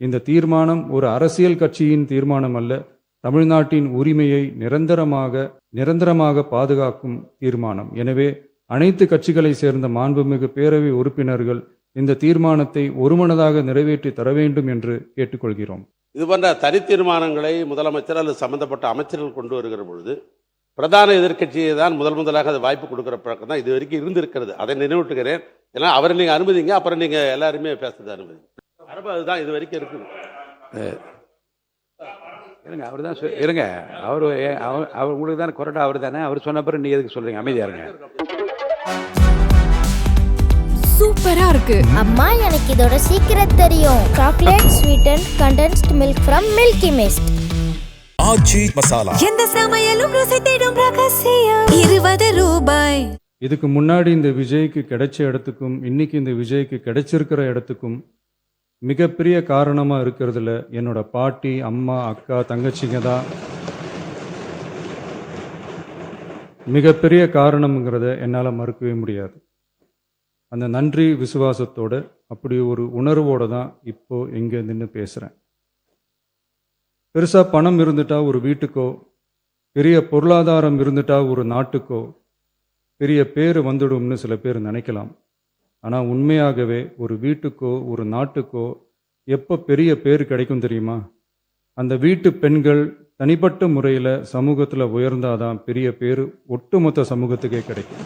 இந்த தீர்மானம் ஒரு அரசியல் கட்சியின் தீர்மானம் அல்ல, தமிழ்நாட்டின் உரிமையை நிரந்தரமாக பாதுகாக்கும் தீர்மானம். எனவே அனைத்து கட்சிகளை சேர்ந்த மாண்புமிகு பேரவை உறுப்பினர்கள் இந்த தீர்மானத்தை ஒருமனதாக நிறைவேற்றி தர வேண்டும் என்று கேட்டுக்கொள்கிறோம். இது போன்ற தனி தீர்மானங்களை முதலமைச்சர் அல்லது சம்பந்தப்பட்ட அமைச்சர்கள் கொண்டு வருகிற பொழுது பிரதான எதிர்க்கட்சியை தான் முதலாக அது வாய்ப்பு கொடுக்குற பழக்கம் தான் இது வரைக்கும் இருந்திருக்கிறது. அதை நினைவூட்டுகிறேன். ஏன்னா அவரை நீங்கள் அனுமதிங்க, அப்புறம் நீங்கள் எல்லாருமே பேசுறது அனுமதி. அதுதான் இது வரைக்கும் இருக்குது. இருங்க, அவர் தான் இருங்க, அவர் உங்களுக்கு தானே கொரட்டா, அவர் தானே, அவர் சொன்ன பிறகு நீ எதுக்கு சொல்றீங்க? அமைதியா இருங்க. சூப்பரா இருக்கு அம்மா, எனக்கு இதோட சீக்கிரம் தெரியும். Chocolate sweetened condensed milk from Milky Mist. Aachi Masala, எந்த சமையலும் ருசி தேடும் ரகசியம். 20 ரூபாய். இதுக்கு முன்னாடி இந்த விஜய்க்கு கிடைச்ச இடத்துக்கும் இன்னைக்கு இந்த விஜய்க்கு கிடைச்சிருக்கிற இடத்துக்கும் மிகப்பெரிய காரணமாக இருக்கிறதுல என்னோட பாட்டி, அம்மா, அக்கா, தங்கச்சிங்க தான் மிகப்பெரிய காரணம்ங்கிறத என்னால் மறுக்கவே முடியாது. அந்த நன்றி விசுவாசத்தோட, அப்படி ஒரு உணர்வோடு தான் இப்போ இங்கே நின்று பேசுகிறேன். பெருசாக பணம் இருந்துட்டா ஒரு வீட்டுக்கோ, பெரிய பொருளாதாரம் இருந்துட்டா ஒரு நாட்டுக்கோ பெரிய பேர் வந்துடும்னு சில பேர் நினைக்கலாம். ஆனால் உண்மையாகவே ஒரு வீட்டுக்கோ ஒரு நாட்டுக்கோ எப்போ பெரிய பேர் கிடைக்கும் தெரியுமா? அந்த வீட்டு பெண்கள் தனிப்பட்ட முறையில் சமூகத்தில் உயர்ந்தாதான் பெரிய பேர் ஒட்டுமொத்த சமூகத்துக்கே கிடைக்கும்.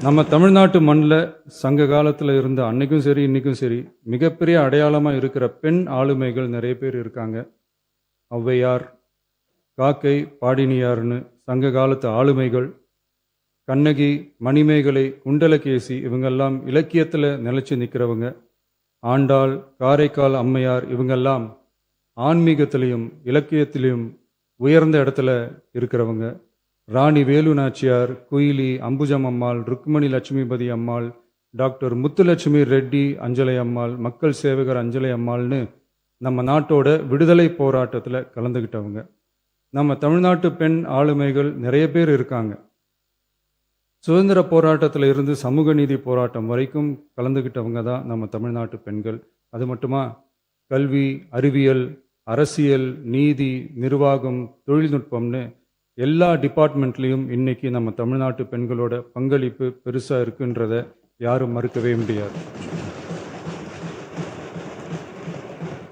நம்ம தமிழ்நாட்டு மண்ணில் சங்க காலத்தில் இருந்த அன்னைக்கும் சரி இன்றைக்கும் சரி மிகப்பெரிய அடையாளமாக இருக்கிற பெண் ஆளுமைகள் நிறைய பேர் இருக்காங்க. ஔவையார், காக்கை, பாடினியார்னு சங்க காலத்து ஆளுமைகள், கண்ணகி, மணிமேகலை, குண்டலகேசி, இவங்கெல்லாம் இலக்கியத்தில் நிலைச்சி நிற்கிறவங்க. ஆண்டாள், காரைக்கால் அம்மையார், இவங்கெல்லாம் ஆன்மீகத்திலையும் இலக்கியத்திலையும் உயர்ந்த இடத்துல இருக்கிறவங்க. ராணி வேலு நாச்சியார், குயிலி, அம்புஜம் அம்மாள், ருக்மணி லட்சுமிபதி அம்மாள், டாக்டர் முத்துலட்சுமி ரெட்டி அஞ்சலை அம்மாள், மக்கள் சேவகர் அஞ்சலை அம்மாள்னு நம்ம நாட்டோட விடுதலை போராட்டத்தில் கலந்துக்கிட்டவங்க. நம்ம தமிழ்நாட்டு பெண் ஆளுமைகள் நிறைய பேர் இருக்காங்க. சுதந்திர போராட்டத்தில் இருந்து சமூக நீதி போராட்டம் வரைக்கும் கலந்துக்கிட்டவங்க தான் நம்ம தமிழ்நாட்டு பெண்கள். அது மட்டுமா, கல்வி, அறிவியல், அரசியல், நீதி, நிர்வாகம், தொழில்நுட்பம்னு எல்லா டிபார்ட்மெண்ட்லேயும் இன்னைக்கு நம்ம தமிழ்நாட்டு பெண்களோட பங்களிப்பு பெருசாக இருக்குன்றத யாரும் மறுக்கவே முடியாது.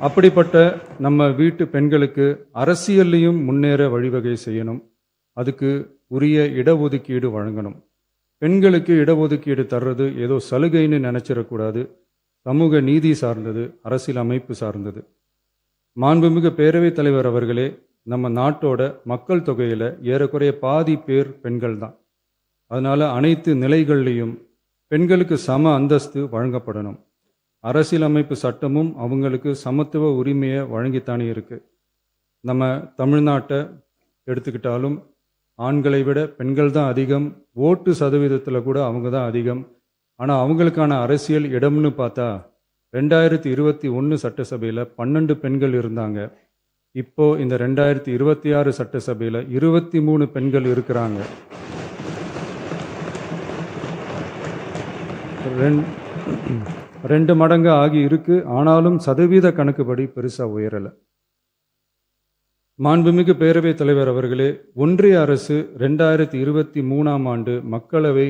அப்படிப்பட்ட நம்ம வீட்டு பெண்களுக்கு அரசியல்லையும் முன்னேற வழிவகை செய்யணும். அதுக்கு உரிய இடஒதுக்கீடு வழங்கணும். பெண்களுக்கு இடஒதுக்கீடு தர்றது ஏதோ சலுகைன்னு நினைச்சிடக்கூடாது. சமூக நீதி சார்ந்தது, அரசியல் அமைப்பு சார்ந்தது. மாண்புமிகு பேரவைத் தலைவர் அவர்களே, நம்ம நாட்டோட மக்கள் தொகையில் ஏறக்குறைய பாதி பேர் பெண்கள் தான். அதனால் அனைத்து நிலைகள்லையும் பெண்களுக்கு சம அந்தஸ்து வழங்கப்படணும். அரசியலமைப்பு சட்டமும் அவங்களுக்கு சமத்துவ உரிமையை வழங்கித்தானே இருக்குது. நம்ம தமிழ்நாட்டை எடுத்துக்கிட்டாலும் ஆண்களை விட பெண்கள் தான் அதிகம். ஓட்டு சதவீதத்தில் கூட அவங்க தான் அதிகம். ஆனால் அவங்களுக்கான அரசியல் இடம்னு பார்த்தா 2021 சட்டசபையில் 12 பெண்கள் இருந்தாங்க. இப்போ இந்த 2026 சட்டசபையில் 23 பெண்கள் இருக்கிறாங்க. ரெண்டு மடங்கு ஆகி இருக்கு. ஆனாலும் சதவீத கணக்குப்படி பெருசாக உயரலை. மாண்புமிகு பேரவைத் தலைவர் அவர்களே, ஒன்றிய அரசு 2023ஆம் ஆண்டு மக்களவை,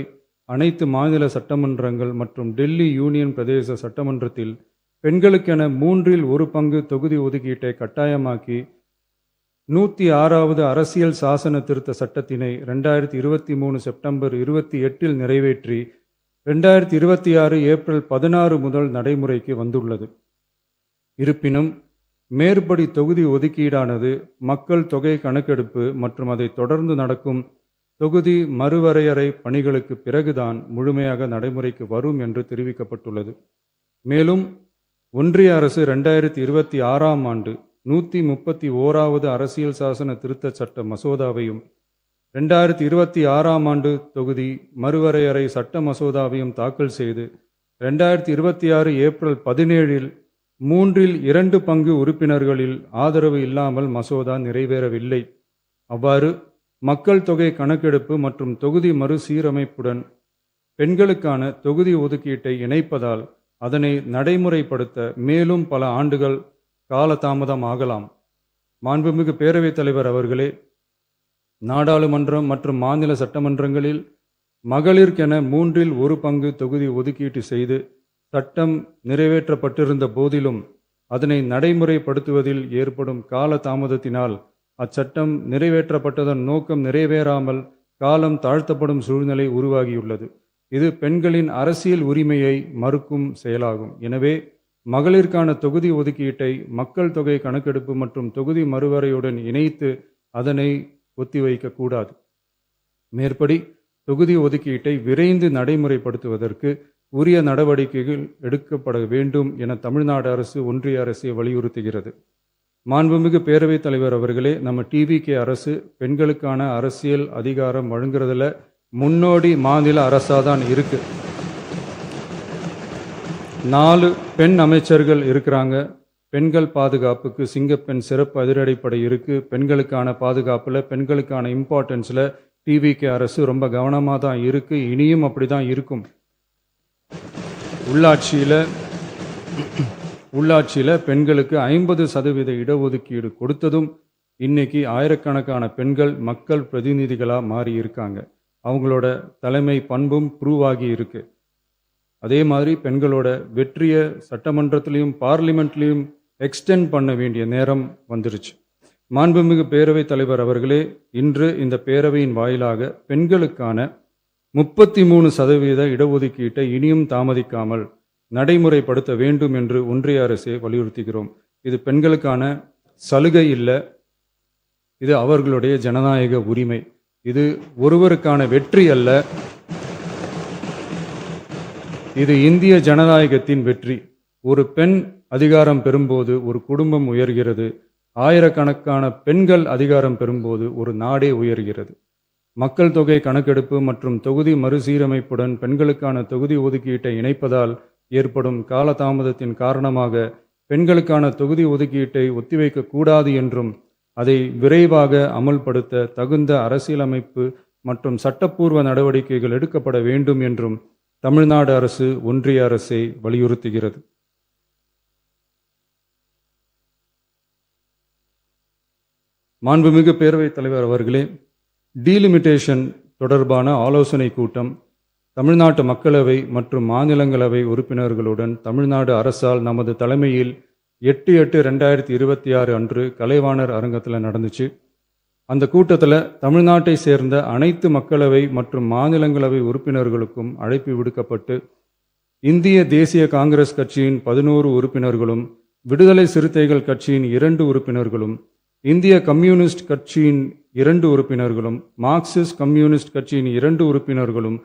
அனைத்து மாநில சட்டமன்றங்கள் மற்றும் டெல்லி யூனியன் பிரதேச சட்டமன்றத்தில் பெண்களுக்கென 1/3 பங்கு தொகுதி ஒதுக்கீட்டை கட்டாயமாக்கி 106வது அரசியல் சாசன திருத்த சட்டத்தினை 2023 செப்டம்பர் 28 நிறைவேற்றி 2026 ஏப்ரல் 16 முதல் நடைமுறைக்கு வந்துள்ளது. இருப்பினும் மேற்படி தொகுதி ஒதுக்கீடானது மக்கள் தொகை கணக்கெடுப்பு மற்றும் அதை தொடர்ந்து நடக்கும் தொகுதி மறுவரையறை பணிகளுக்கு பிறகுதான் முழுமையாக நடைமுறைக்கு வரும் என்று தெரிவிக்கப்பட்டுள்ளது. மேலும் ஒன்றிய அரசு 2026ஆம் ஆண்டு 131வது அரசியல் சாசன திருத்த சட்ட மசோதாவையும் 2026ஆம் ஆண்டு தொகுதி மறுவரையறை சட்ட மசோதாவையும் தாக்கல் செய்து 2026 ஏப்ரல் 17 2/3 பங்கு உறுப்பினர்களில் ஆதரவு இல்லாமல் மசோதா நிறைவேறவில்லை. அவ்வாறு மக்கள் தொகை கணக்கெடுப்பு மற்றும் தொகுதி மறுசீரமைப்புடன் பெண்களுக்கான தொகுதி ஒதுக்கீட்டை இணைப்பதால் அதனை நடைமுறைப்படுத்த மேலும் பல ஆண்டுகள் காலதாமதம் ஆகலாம். மாண்புமிகு பேரவைத் தலைவர் அவர்களே, நாடாளுமன்றம் மற்றும் மாநில சட்டமன்றங்களில் மகளிருக்கென 1/3 தொகுதி ஒதுக்கீட்டு செய்து சட்டம் நிறைவேற்றப்பட்டிருந்த போதிலும் அதனை நடைமுறைப்படுத்துவதில் ஏற்படும் கால தாமதத்தினால் அச்சட்டம் நிறைவேற்றப்பட்டதன் நோக்கம் நிறைவேறாமல் காலம் தாழ்த்தப்படும் சூழ்நிலை உருவாகியுள்ளது. இது பெண்களின் அரசியல் உரிமையை மறுக்கும் செயலாகும். எனவே மகளிருக்கான தொகுதி ஒதுக்கீட்டை மக்கள் தொகை கணக்கெடுப்பு மற்றும் தொகுதி மறுவரையுடன் இணைத்து அதனை ஒத்திவைக்கக்கூடாது. மேற்படி தொகுதி ஒதுக்கீட்டை விரைந்து நடைமுறைப்படுத்துவதற்கு உரிய நடவடிக்கைகள் எடுக்கப்பட வேண்டும் என தமிழ்நாடு அரசு ஒன்றிய அரசை வலியுறுத்துகிறது. மாண்புமிகு பேரவைத் தலைவர் அவர்களே, நம்ம டிவிகே அரசு பெண்களுக்கான அரசியல் அதிகாரம் வழங்குறதுல முன்னோடி மாநில அரசாதான் இருக்கு. 4 பெண் அமைச்சர்கள் இருக்கிறாங்க. பெண்கள் பாதுகாப்புக்கு சிங்கப்பெண் சிறப்பு அதிரடிப்படை இருக்கு. பெண்களுக்கான பாதுகாப்புல, பெண்களுக்கான இம்பார்ட்டன்ஸ்ல டிவிகே அரசு ரொம்ப கவனமாக தான் இருக்கு. இனியும் அப்படிதான் இருக்கும். உள்ளாட்சியில் பெண்களுக்கு 50% இடஒதுக்கீடு கொடுத்ததும் இன்னைக்கு ஆயிரக்கணக்கான பெண்கள் மக்கள் பிரதிநிதிகளாக மாறி இருக்காங்க. அவங்களோட தலைமை பண்பும் ப்ரூவ் ஆகி இருக்கு. அதே மாதிரி பெண்களோட வெற்றியை சட்டமன்றத்திலையும் பார்லிமெண்ட்லையும் எக்ஸ்டெண்ட் பண்ண வேண்டிய நேரம் வந்துருச்சு. மாண்புமிகு பேரவைத் தலைவர் அவர்களே, இன்று இந்த பேரவையின் வாயிலாக பெண்களுக்கான 33% இடஒதுக்கீட்டை இனியும் தாமதிக்காமல் நடைமுறைப்படுத்த வேண்டும் என்று ஒன்றிய அரசை வலியுறுத்துகிறோம். இது பெண்களுக்கான சலுகை இல்லை, இது அவர்களுடைய ஜனநாயக உரிமை. இது ஒருவருக்கான வெற்றி அல்ல, இது இந்திய ஜனநாயகத்தின் வெற்றி. ஒரு பெண் அதிகாரம் பெறும்போது ஒரு குடும்பம் உயர்கிறது. ஆயிரக்கணக்கான பெண்கள் அதிகாரம் பெறும்போது ஒரு நாடே உயர்கிறது. மக்கள் தொகை கணக்கெடுப்பு மற்றும் தொகுதி மறுசீரமைப்புடன் பெண்களுக்கான தொகுதி ஒதுக்கீட்டை இணைப்பதால் ஏற்படும் காலதாமதத்தின் காரணமாக பெண்களுக்கான தொகுதி ஒதுக்கீட்டை ஒத்திவைக்க கூடாது என்றும் அதை விரைவாக அமல்படுத்த தகுந்த அரசியலமைப்பு மற்றும் சட்டப்பூர்வ நடவடிக்கைகள் எடுக்கப்பட வேண்டும் என்றும் தமிழ்நாடு அரசு ஒன்றிய அரசை வலியுறுத்துகிறது. மாண்புமிகு பேரவைத் தலைவர் அவர்களே, டீலிமிட்டேஷன் தொடர்பான ஆலோசனை கூட்டம் தமிழ்நாட்டு மக்களவை மற்றும் மாநிலங்களவை உறுப்பினர்களுடன் தமிழ்நாடு அரசால் நமது தலைமையில் 8/8/2026 அன்று கலைவாணர் அரங்கத்தில் நடந்துச்சு. அந்த கூட்டத்தில் தமிழ்நாட்டை சேர்ந்த அனைத்து மக்களவை மற்றும் மாநிலங்களவை உறுப்பினர்களுக்கும் அழைப்பு விடுக்கப்பட்டு இந்திய தேசிய காங்கிரஸ் கட்சியின் 11 உறுப்பினர்களும், விடுதலை சிறுத்தைகள் கட்சியின் 2 உறுப்பினர்களும், இந்திய கம்யூனிஸ்ட் கட்சியின் 2 உறுப்பினர்களும், மார்க்சிஸ்ட் கம்யூனிஸ்ட் கட்சியின் 2 உறுப்பினர்களும்,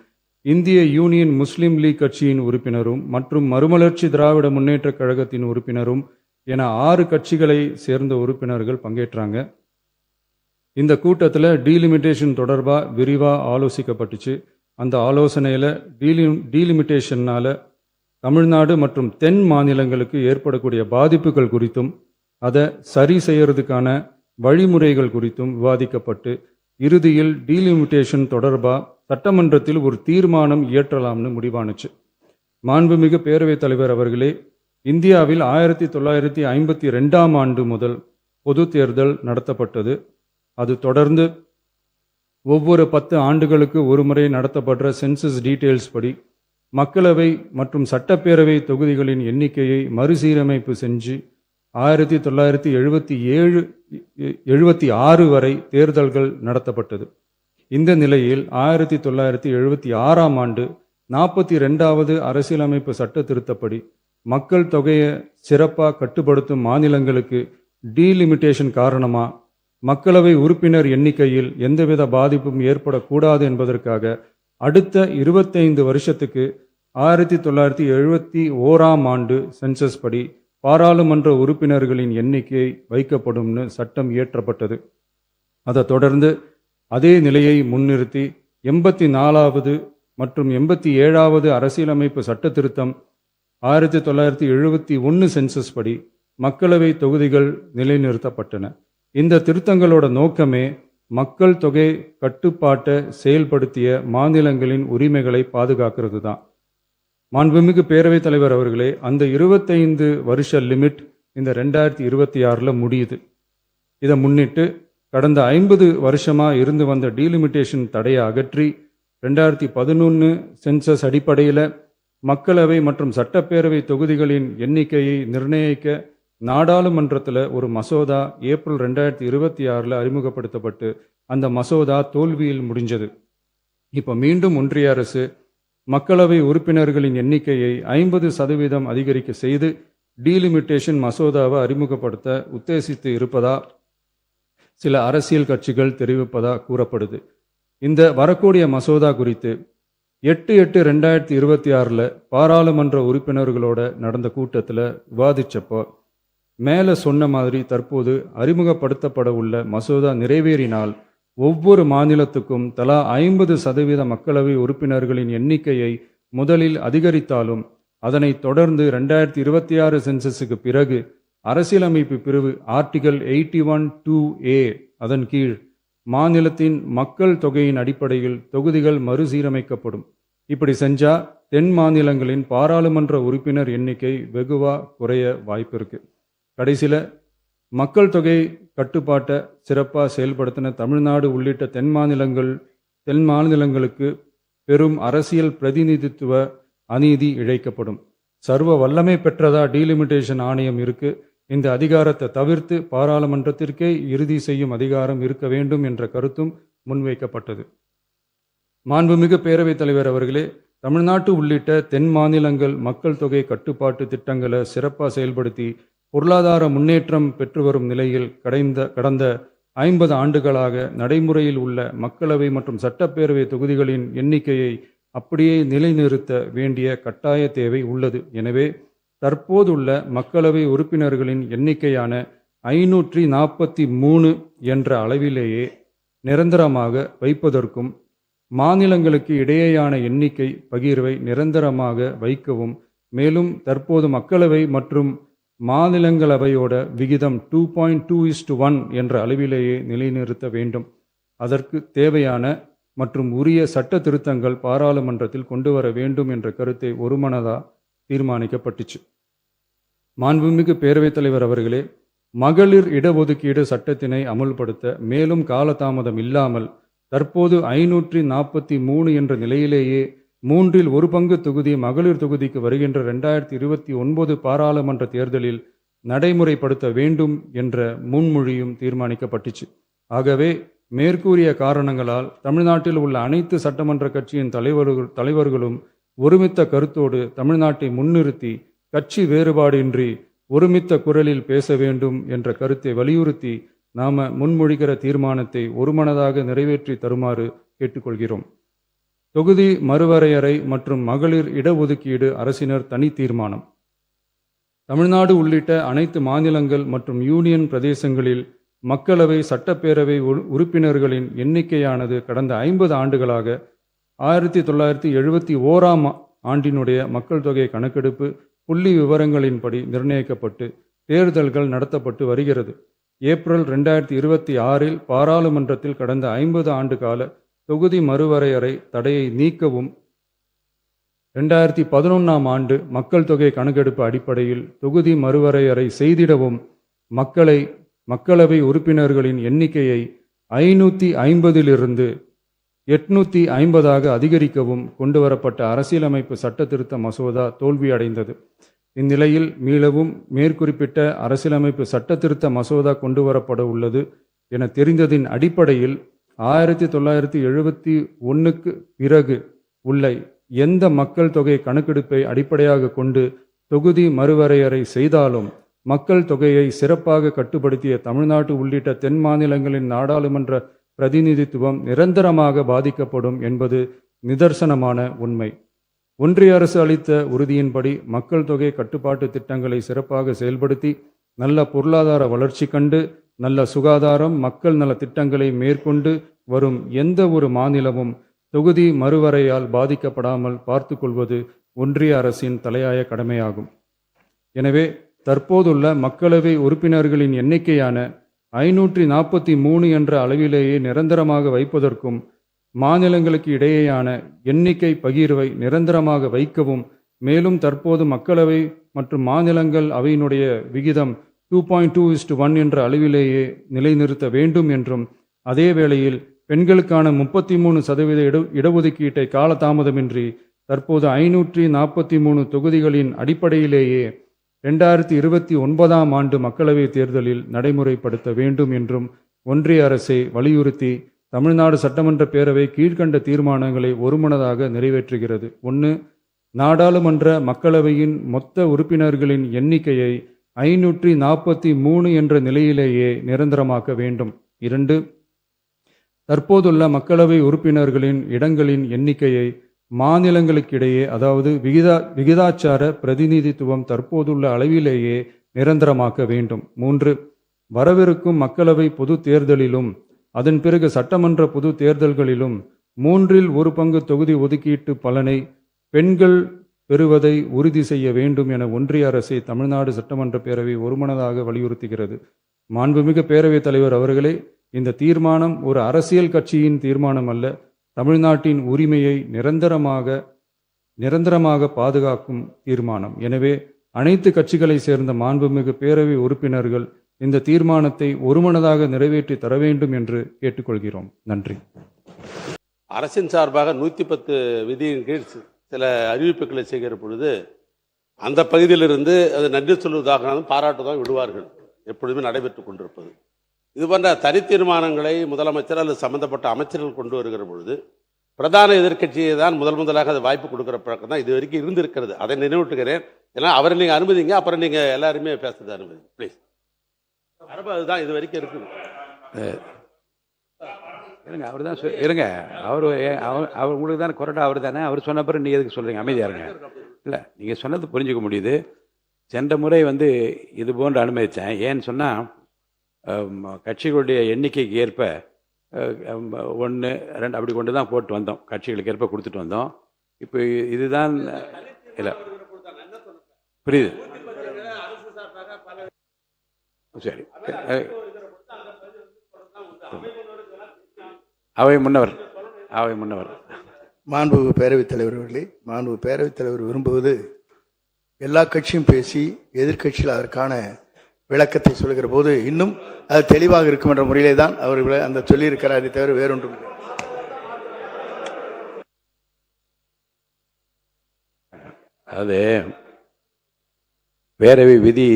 இந்திய யூனியன் முஸ்லீம் லீக் கட்சியின் உறுப்பினரும் மற்றும் மறுமலர்ச்சி திராவிட முன்னேற்ற கழகத்தின் உறுப்பினரும் என 6 கட்சிகளை சேர்ந்த உறுப்பினர்கள் பங்கேற்றாங்க. இந்த கூட்டத்தில் டீலிமிட்டேஷன் தொடர்பாக விரிவாக ஆலோசிக்கப்பட்டுச்சு. அந்த ஆலோசனையில் டீலிமிட்டேஷனால் தமிழ்நாடு மற்றும் தென் மாநிலங்களுக்கு ஏற்படக்கூடிய பாதிப்புகள் குறித்தும் அதை சரி செய்யறதுக்கான வழிமுறைகள் குறித்தும் விவாதிக்கப்பட்டு இறுதியில் டீலிமிட்டேஷன் தொடர்பாக சட்டமன்றத்தில் ஒரு தீர்மானம் இயற்றலாம்னு முடிவானுச்சு. மாண்புமிகு பேரவைத் தலைவர் அவர்களே, இந்தியாவில் 1952ஆம் ஆண்டு முதல் பொது தேர்தல் நடத்தப்பட்டது. அது தொடர்ந்து ஒவ்வொரு 10 ஆண்டுகளுக்கு ஒருமுறை நடத்தப்படுற சென்சஸ் டீட்டெயில்ஸ் படி மக்களவை மற்றும் சட்டப்பேரவை தொகுதிகளின் எண்ணிக்கையை மறுசீரமைப்பு செஞ்சு 1976 வரை தேர்தல்கள் நடத்தப்பட்டது. இந்த நிலையில் 1976ஆம் ஆண்டு 42வது அரசியலமைப்பு சட்ட திருத்தப்படி மக்கள் தொகையை சிறப்பாக கட்டுப்படுத்தும் மாநிலங்களுக்கு டீலிமிட்டேஷன் காரணமாக மக்களவை உறுப்பினர் எண்ணிக்கையில் எந்தவித பாதிப்பும் ஏற்படக்கூடாது என்பதற்காக அடுத்த 25 வருஷத்துக்கு 1971ஆம் ஆண்டு சென்சஸ் படி பாராளுமன்ற உறுப்பினர்களின் எண்ணிக்கை வைக்கப்படும்னு சட்டம் இயற்றப்பட்டது. அதை தொடர்ந்து அதே நிலையை முன்னிறுத்தி 84வது மற்றும் 87வது அரசியலமைப்பு சட்ட திருத்தம் 1971 சென்சஸ் படி மக்களவை தொகுதிகள் நிலைநிறுத்தப்பட்டன. இந்த திருத்தங்களோட நோக்கமே மக்கள் தொகை கட்டுப்பாட்டை செயல்படுத்திய மாநிலங்களின் உரிமைகளை பாதுகாக்கிறது தான். மாண்புமிகு பேரவைத் தலைவர் அவர்களே, அந்த 25 வருஷ லிமிட் இந்த 2026 முடியுது. இதை முன்னிட்டு கடந்த 50 வருஷமா இருந்து வந்த டீலிமிட்டேஷன் தடையை அகற்றி 2011 சென்சஸ் அடிப்படையில் மக்களவை மற்றும் சட்டப்பேரவை தொகுதிகளின் எண்ணிக்கையை நிர்ணயிக்க நாடாளுமன்றத்தில் ஒரு மசோதா ஏப்ரல் 2026 அறிமுகப்படுத்தப்பட்டு அந்த மசோதா தோல்வியில் முடிஞ்சது. இப்போ மீண்டும் ஒன்றிய அரசு மக்களவை உறுப்பினர்களின் எண்ணிக்கையை 50% அதிகரிக்க செய்து டீலிமிட்டேஷன் மசோதாவை அறிமுகப்படுத்த உத்தேசித்து இருப்பதா சில அரசியல் கட்சிகள் தெரிவிப்பதா கூறப்படுது. இந்த வரக்கூடிய மசோதா குறித்து 8/8/2026 பாராளுமன்ற உறுப்பினர்களோட நடந்த கூட்டத்தில் விவாதிச்சப்போ மேலே சொன்ன மாதிரி தற்போது அறிமுகப்படுத்தப்பட உள்ள மசோதா நிறைவேறினால் ஒவ்வொரு மாநிலத்துக்கும் தலா 50% மக்களவை உறுப்பினர்களின் எண்ணிக்கையை முதலில் அதிகரித்தாலும் அதனைத் தொடர்ந்து 2026 சென்சஸுக்கு பிறகு அரசியலமைப்பு பிரிவு ஆர்டிகல் 81(2)A அதன் கீழ் மாநிலத்தின் மக்கள் தொகையின் அடிப்படையில் தொகுதிகள் மறுசீரமைக்கப்படும். இப்படி செஞ்சா தென் மாநிலங்களின் பாராளுமன்ற உறுப்பினர் எண்ணிக்கை வெகுவா குறைய வாய்ப்பு இருக்கு. கடைசியில் மக்கள் தொகை கட்டுப்பாட்டை சிறப்பாக செயல்படுத்தின தமிழ்நாடு உள்ளிட்ட தென் மாநிலங்களுக்கு பெரும் அரசியல் பிரதிநிதித்துவ அநீதி இழைக்கப்படும். சர்வ வல்லமை பெற்றதா டீலிமிட்டேஷன் ஆணையம் இருக்கு. இந்த அதிகாரத்தை தவிர்த்து பாராளுமன்றத்திற்கே இறுதி செய்யும் அதிகாரம் இருக்க வேண்டும் என்ற கருத்தும் முன்வைக்கப்பட்டது. மாண்புமிகு பேரவைத் தலைவர் அவர்களே, தமிழ்நாட்டு உள்ளிட்ட தென் மாநிலங்கள் மக்கள் தொகை கட்டுப்பாட்டு திட்டங்களை சிறப்பாக செயல்படுத்தி பொருளாதார முன்னேற்றம் பெற்று வரும் நிலையில் கடந்த 50 ஆண்டுகளாக நடைமுறையில் உள்ள மக்களவை மற்றும் சட்டப்பேரவை தொகுதிகளின் எண்ணிக்கையை அப்படியே நிலைநிறுத்த வேண்டிய கட்டாய தேவை உள்ளது. எனவே தற்போதுள்ள மக்களவை உறுப்பினர்களின் எண்ணிக்கையான 543 என்ற அளவிலேயே நிரந்தரமாக வைப்பதற்கும் மாநிலங்களுக்கு இடையேயான எண்ணிக்கை பகிர்வை நிரந்தரமாக வைக்கவும், மேலும் தற்போது மக்களவை மற்றும் மாநிலங்களவையோட விகிதம் 2.2:1 என்ற அளவிலேயே நிலைநிறுத்த வேண்டும். அதற்கு தேவையான மற்றும் உரிய சட்ட திருத்தங்கள் பாராளுமன்றத்தில் கொண்டு வர வேண்டும் என்ற கருத்தை ஒருமனதா தீர்மானிக்கப்பட்டுச்சு. மாண்புமிகு பேரவைத் தலைவர் அவர்களே, மகளிர் இடஒதுக்கீடு சட்டத்தினை அமுல்படுத்த மேலும் காலதாமதம் இல்லாமல் தற்போது 543 என்ற நிலையிலேயே 1/3 தொகுதி மகளிர் தொகுதிக்கு வருகின்ற 2029 பாராளுமன்ற தேர்தலில் நடைமுறைப்படுத்த வேண்டும் என்ற முன்மொழியும் தீர்மானிக்கப்பட்டுச்சு. ஆகவே மேற்கூறிய காரணங்களால் தமிழ்நாட்டில் உள்ள அனைத்து சட்டமன்ற கட்சியின் தலைவர்களும் ஒருமித்த கருத்தோடு தமிழ்நாட்டை முன்னிறுத்தி கட்சி வேறுபாடின்றி ஒருமித்த குரலில் பேச வேண்டும் என்ற கருத்தை வலியுறுத்தி நாம முன்மொழிகிற தீர்மானத்தை ஒருமனதாக நிறைவேற்றி தருமாறு கேட்டுக்கொள்கிறோம். தொகுதி மறுவரையறை மற்றும் மகளிர் இடஒதுக்கீடு அரசினர் தனி தீர்மானம். தமிழ்நாடு உள்ளிட்ட அனைத்து மாநிலங்கள் மற்றும் யூனியன் பிரதேசங்களில் மக்களவை சட்டப்பேரவை உறுப்பினர்களின் எண்ணிக்கையானது கடந்த 50 ஆண்டுகளாக 1971 ஆண்டினுடைய மக்கள் தொகை கணக்கெடுப்பு புள்ளி விவரங்களின்படி நிர்ணயிக்கப்பட்டு தேர்தல்கள் நடத்தப்பட்டு வருகிறது. ஏப்ரல் 2026 பாராளுமன்றத்தில் கடந்த 50 ஆண்டு கால தொகுதி மறுவரையறை தடையை நீக்கவும் 2011 ஆண்டு மக்கள் தொகை கணக்கெடுப்பு அடிப்படையில் தொகுதி மறுவரையறை செய்திடவும் மக்களவை உறுப்பினர்களின் எண்ணிக்கையை 550 850 அதிகரிக்கவும் கொண்டுவரப்பட்ட அரசியலமைப்பு சட்ட திருத்த மசோதா தோல்வியடைந்தது. இந்நிலையில் மீளவும் மேற்குறிப்பிட்ட அரசியலமைப்பு சட்ட திருத்த மசோதா கொண்டுவரப்பட உள்ளது என தெரிந்ததின் அடிப்படையில் 1971 பிறகு உள்ள எந்த மக்கள் தொகை கணக்கெடுப்பை அடிப்படையாக கொண்டு தொகுதி மறுவரையறை செய்தாலும் மக்கள் தொகையை சிறப்பாக கட்டுப்படுத்திய தமிழ்நாடு உள்ளிட்ட தென் மாநிலங்களின் நாடாளுமன்ற பிரதிநிதித்துவம் நிரந்தரமாக பாதிக்கப்படும் என்பது நிதர்சனமான உண்மை. ஒன்றிய அரசு அளித்த உறுதியின்படி மக்கள் தொகை கட்டுப்பாட்டு திட்டங்களை சிறப்பாக செயல்படுத்தி நல்ல பொருளாதார வளர்ச்சி கண்டு நல்ல சுகாதாரம் மக்கள் நல திட்டங்களை மேற்கொண்டு வரும் எந்த ஒரு மாநிலமும் தொகுதி மறுவரையால் பாதிக்கப்படாமல் பார்த்து கொள்வது ஒன்றிய அரசின் தலையாய கடமையாகும். எனவே தற்போதுள்ள மக்களவை உறுப்பினர்களின் எண்ணிக்கையான 543 என்ற அளவிலேயே நிரந்தரமாக வைப்பதற்கும் மாநிலங்களுக்கு இடையேயான எண்ணிக்கை பகிர்வை நிரந்தரமாக வைக்கவும் மேலும் தற்போது மக்களவை மற்றும் மாநிலங்கள் அவையினுடைய விகிதம் 2.2:1 என்ற அளவிலேயே நிலைநிறுத்த வேண்டும் என்றும், அதே வேளையில் பெண்களுக்கான 33% இடஒதுக்கீட்டை காலதாமதமின்றி தற்போது 543 தொகுதிகளின் அடிப்படையிலேயே 2029ஆம் ஆண்டு மக்களவைத் தேர்தலில் நடைமுறைப்படுத்த வேண்டும் என்றும் ஒன்றிய அரசை வலியுறுத்தி தமிழ்நாடு சட்டமன்ற பேரவை கீழ்க்கண்ட தீர்மானங்களை ஒருமனதாக நிறைவேற்றுகிறது. 1. நாடாளுமன்ற மக்களவையின் மொத்த உறுப்பினர்களின் எண்ணிக்கையை 543 என்ற நிலையிலேயே நிரந்தரமாக்க வேண்டும். 2. தற்போதுள்ள மக்களவை உறுப்பினர்களின் இடங்களின் எண்ணிக்கையை மாநிலங்களுக்கிடையே, அதாவது விகிதாச்சார பிரதிநிதித்துவம் தற்போதுள்ள அளவிலேயே நிரந்தரமாக்க வேண்டும். 3. வரவிருக்கும் மக்களவை பொது தேர்தலிலும் அதன் பிறகு சட்டமன்ற பொது தேர்தல்களிலும் 1/3 தொகுதி ஒதுக்கீட்டு பலனை பெண்கள் பெறுவதை உறுதி செய்ய வேண்டும் என ஒன்றிய அரசை தமிழ்நாடு சட்டமன்ற பேரவை ஒருமனதாக வலியுறுத்துகிறது. மாண்புமிகு பேரவைத் தலைவர் அவர்களே, இந்த தீர்மானம் ஒரு அரசியல் கட்சியின் தீர்மானம் அல்ல, தமிழ்நாட்டின் உரிமையை நிரந்தரமாக பாதுகாக்கும் தீர்மானம். எனவே அனைத்து கட்சிகளை சேர்ந்த மாண்புமிகு பேரவை உறுப்பினர்கள் இந்த தீர்மானத்தை ஒருமனதாக நிறைவேற்றி தர வேண்டும் என்று கேட்டுக்கொள்கிறோம். நன்றி. அரசின் சார்பாக 110 விதியின் கீழ் சில அறிவிப்புகளை செய்கிற பொழுது அந்த பகுதியிலிருந்து அது நன்றி சொல்வதாக பாராட்டுதான் விடுவார்கள், எப்பொழுதுமே நடைபெற்று கொண்டிருப்பது. இது போன்ற தனி தீர்மானங்களை முதலமைச்சர் அல்லது சம்பந்தப்பட்ட அமைச்சர்கள் கொண்டு வருகிற பொழுது பிரதான எதிர்க்கட்சியை தான் முதலாக அது வாய்ப்பு கொடுக்குற பழக்கம் தான் இது வரைக்கும் இருந்திருக்கிறது. அதை நினைவூட்டுகிறேன். ஏன்னா அவரை நீங்கள் அனுமதிங்க, அப்புறம் நீங்கள் எல்லாருமே பேசுறது அனுமதி ப்ளீஸ். அரபு அதுதான் இது வரைக்கும் இருக்குது. இருங்க, அவர் தான் இருங்க, அவர் உங்களுக்கு தானே கொறடா, அவர் தானே, அவர் சொன்ன பிறகு நீங்கள் எதுக்கு சொல்கிறீங்க? அமைதியாக இருங்க. இல்லை, நீங்கள் சொன்னது புரிஞ்சுக்க முடியுது. சென்ற முறை இது போன்று அனுமதித்தேன். ஏன்னு சொன்னால் கட்சிகளுடைய எண்ணிக்கைக்கு ஏற்ப 1, 2 அப்படி கொண்டு தான் போட்டு வந்தோம், கட்சிகளுக்கு ஏற்ப கொடுத்துட்டு வந்தோம். இப்போ இதுதான் இல்லை, புரியுது, சரி. அவை முன்னவர் மாண்புமிகு பேரவைத் தலைவர் அவர்களே, மாண்புமிகு பேரவைத் தலைவர் விரும்புவது எல்லா கட்சியும் பேசி எதிர்க்கட்சியில் அதற்கான விளக்கத்தை சொல்கிற போது இன்னும் அது தெளிவாக இருக்கும் என்ற முறையிலே தான் அவர் அந்த சொல்லியிருக்கிறார். அதை தவிர வேறொன்றும் இல்லை. அது பேரவை விதி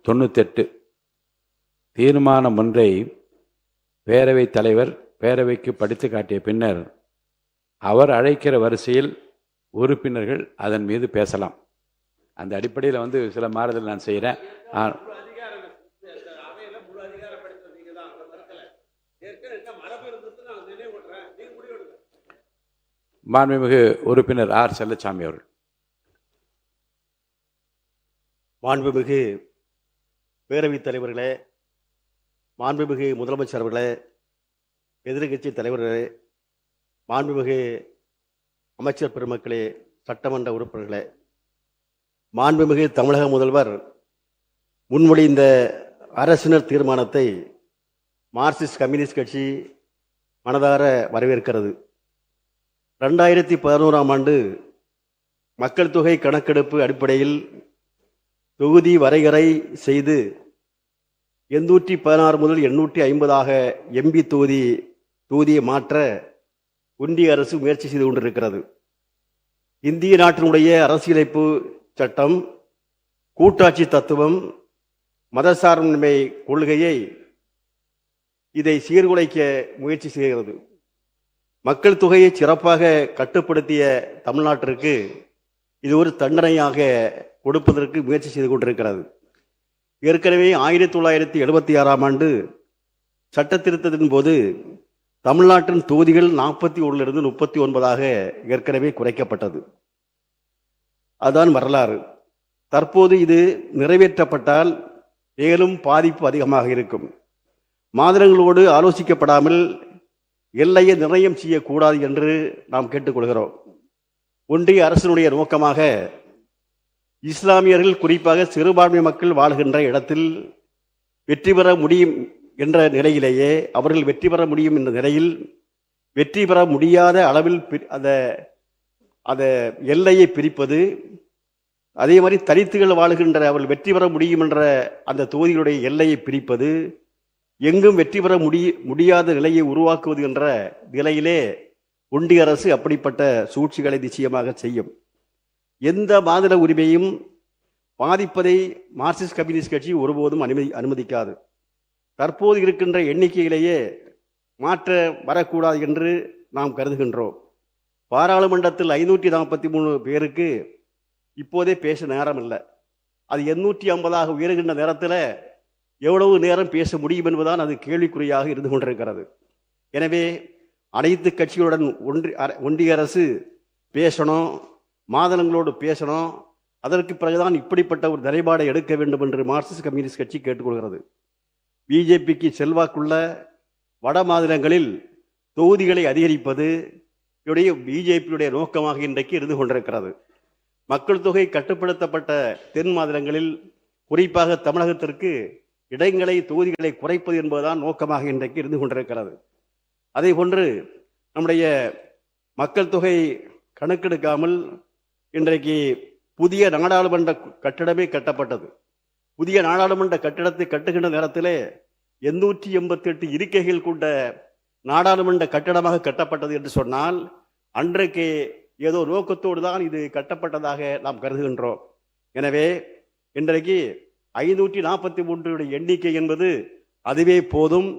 98 தீர்மானம் ஒன்றை பேரவைத் தலைவர் பேரவைக்கு படித்து காட்டிய பின்னர் அவர் அழைக்கிற வரிசையில் உறுப்பினர்கள் அதன் மீது பேசலாம். அந்த அடிப்படையில் சில மாறுதல் நான் செய்கிறேன். மாண்புமிகு உறுப்பினர் ஆர் செல்லச்சாமி அவர்கள். மாண்புமிகு பேரவைத் தலைவர்களே, மாண்புமிகு முதலமைச்சர் அவர்களே, எதிர்க்கட்சி தலைவர்களே, மாண்புமிகு அமைச்சர் பெருமக்களே, சட்டமன்ற உறுப்பினர்களே, மாண்புமிகு தமிழக முதல்வர் முன்மொழிந்த அரசினர் தீர்மானத்தை மார்க்சிஸ்ட் கம்யூனிஸ்ட் கட்சி மனதார வரவேற்கிறது. 2011ஆம் ஆண்டு மக்கள் தொகை கணக்கெடுப்பு அடிப்படையில் தொகுதி வரையறை செய்து 816 முதல் 850ஆக எம்பி தொகுதியை மாற்ற ஒன்றிய அரசு முயற்சி செய்து கொண்டிருக்கிறது. இந்திய நாட்டினுடைய அரசியலமைப்பு சட்டம், கூட்டாட்சி தத்துவம், மதசார்பின்மை கொள்கையை இதை சீர்குலைக்க முயற்சி செய்கிறது. மக்கள் தொகையை சிறப்பாக கட்டுப்படுத்திய தமிழ்நாட்டிற்கு இது ஒரு தண்டனையாக கொடுப்பதற்கு முயற்சி செய்து கொண்டிருக்கிறது. ஏற்கனவே 1976ஆம் ஆண்டு சட்ட திருத்தத்தின் போது தமிழ்நாட்டின் தொகுதிகள் 41லிருந்து 39ஆக ஏற்கனவே குறைக்கப்பட்டது. அதுதான் வரலாறு. தற்போது இது நிறைவேற்றப்பட்டால் மேலும் பாதிப்பு அதிகமாக இருக்கும். மாநிலங்களோடு ஆலோசிக்கப்படாமல் எல்லையை நிர்ணயம் செய்யக்கூடாது என்று நாம் கேட்டுக்கொள்கிறோம். ஒன்றிய அரசினுடைய நோக்கமாக இஸ்லாமியர்கள், குறிப்பாக சிறுபான்மை மக்கள் வாழ்கின்ற இடத்தில் வெற்றி பெற முடியும் என்ற நிலையிலேயே அவர்கள் வெற்றி பெற முடியும் என்ற நிலையில் வெற்றி பெற முடியாத அளவில் அந்த எல்லையை பிரிப்பது, அதே மாதிரி தலித்துகள் வாழுகின்ற அவர்கள் வெற்றி பெற முடியும் என்ற அந்த தொகுதிகளுடைய எல்லையை பிரிப்பது, எங்கும் வெற்றி பெற முடியாத நிலையை உருவாக்குவது என்ற நிலையிலே ஒன்றிய அரசு அப்படிப்பட்ட சூழ்ச்சிகளை நிச்சயமாக செய்யும். எந்த மாநில உரிமையும் பாதிப்பதை மார்க்சிஸ்ட் கம்யூனிஸ்ட் கட்சி ஒருபோதும் அனுமதிக்காது. தற்போது இருக்கின்ற எண்ணிக்கையிலேயே மாற்ற வரக்கூடாது என்று நாம் கருதுகின்றோம். பாராளுமன்றத்தில் 543 பேருக்கு இப்போதே பேச நேரம் இல்லை. அது 850 உயர்கின்ற நேரத்தில் எவ்வளவு நேரம் பேச முடியும் என்பதுதான் அது கேள்விக்குறியாக இருந்து கொண்டிருக்கிறது. எனவே அனைத்து கட்சிகளுடன் ஒன்றிய அரசு பேசணும், மாநிலங்களோடு பேசணும். அதற்கு பிறகுதான் இப்படிப்பட்ட ஒரு நிலைப்பாடை எடுக்க வேண்டும் என்று மார்க்சிஸ்ட் கம்யூனிஸ்ட் கட்சி கேட்டுக்கொள்கிறது. பிஜேபிக்கு செல்வாக்குள்ள வட மாநிலங்களில் தொகுதிகளை அதிகரிப்பது பிஜேபியுடைய நோக்கமாக இன்றைக்கு இருந்து கொண்டிருக்கிறது. மக்கள் தொகை கட்டுப்படுத்தப்பட்ட தென் மாநிலங்களில் குறிப்பாக தமிழகத்திற்கு இடங்களை தொகுதிகளை குறைப்பது என்பதுதான் நோக்கமாக இன்றைக்கு இருந்து கொண்டிருக்கிறது. அதே போன்று நம்முடைய மக்கள் தொகை கணக்கெடுக்காமல் இன்றைக்கு புதிய நாடாளுமன்ற கட்டிடமே கட்டப்பட்டது. புதிய நாடாளுமன்ற கட்டிடத்தை கட்டுகின்ற நேரத்திலே 888 இருக்கைகள் கொண்ட நாடாளுமன்ற கட்டடமாக கட்டப்பட்டது என்று சொன்னால் அன்றைக்கு ஏதோ நோக்கத்தோடு தான் இது கட்டப்பட்டதாக நாம் கருதுகின்றோம். எனவே இன்றைக்கு 543 எண்ணிக்கை என்பது அதுவே போதும்.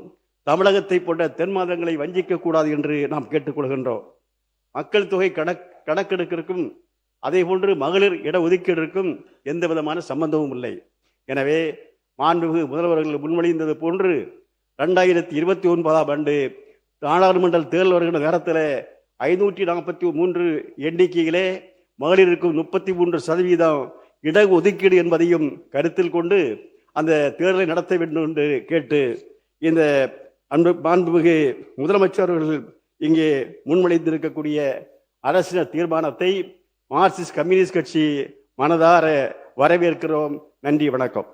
தமிழகத்தை போன்ற தென் மாநிலங்களை வஞ்சிக்கக்கூடாது என்று நாம் கேட்டுக்கொள்கின்றோம். மக்கள் தொகை கணக்கெடுப்பிற்கும் அதே போன்று மகளிர் இடஒதுக்கீட்டிற்கும் எந்த விதமான சம்பந்தமும் இல்லை. எனவே மாண்புமிகு முதல்வர்கள் முன்மொழிந்தது போன்று 2029ஆம் ஆண்டு நாடாளுமன்ற தேர்தல் வருகின்ற நேரத்தில் 543 எண்ணிக்கையிலே மகளிருக்கும் 33% இட ஒதுக்கீடு என்பதையும் கருத்தில் கொண்டு அந்த தேர்தலை நடத்த வேண்டும் என்று கேட்டு இந்த மாண்புமிகு முதலமைச்சர்கள் இங்கே முன்மொழிந்திருக்கக்கூடிய அரசியல் தீர்மானத்தை மார்க்சிஸ்ட் கம்யூனிஸ்ட் கட்சி மனதார வரவேற்கிறோம். நன்றி, வணக்கம்.